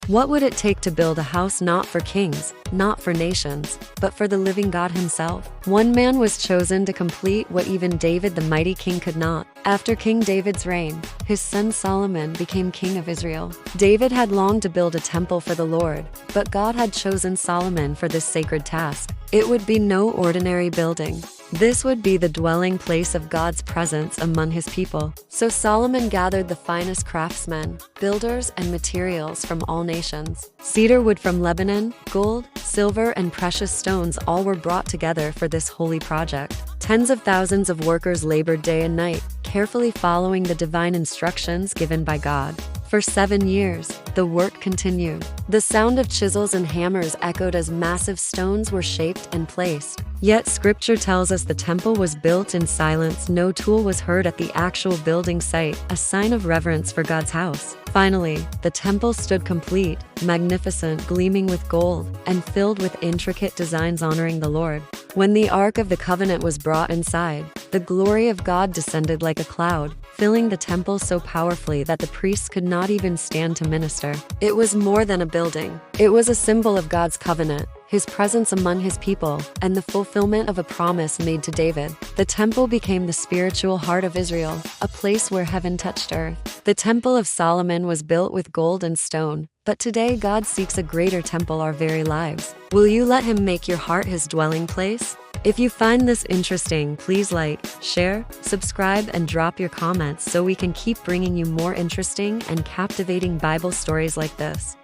What would it take to build a house not for kings, not for nations, but for the living God himself? One man was chosen to complete what even David the mighty king could not. After King David's reign, his son Solomon became king of Israel. David had longed to build a temple for the Lord, but God had chosen Solomon for this sacred task. It would be no ordinary building. This would be the dwelling place of God's presence among his people. So Solomon gathered the finest craftsmen, builders, and materials from all nations. Cedar wood from Lebanon, gold, silver, and precious stones all were brought together for this holy project. Tens of thousands of workers labored day and night, carefully following the divine instructions given by God. For 7 years, the work continued. The sound of chisels and hammers echoed as massive stones were shaped and placed. Yet scripture tells us the temple was built in silence. No tool was heard at the actual building site, a sign of reverence for God's house. Finally, the temple stood complete, magnificent, gleaming with gold, and filled with intricate designs honoring the Lord. When the Ark of the Covenant was brought inside, the glory of God descended like a cloud, filling the temple so powerfully that the priests could not even stand to minister. It was more than a building. It was a symbol of God's covenant, his presence among his people, and the fulfillment of a promise made to David. The temple became the spiritual heart of Israel, a place where heaven touched earth. The Temple of Solomon was built with gold and stone, but today God seeks a greater temple, our very lives. Will you let him make your heart his dwelling place? If you find this interesting, please like, share, subscribe, and drop your comments so we can keep bringing you more interesting and captivating Bible stories like this.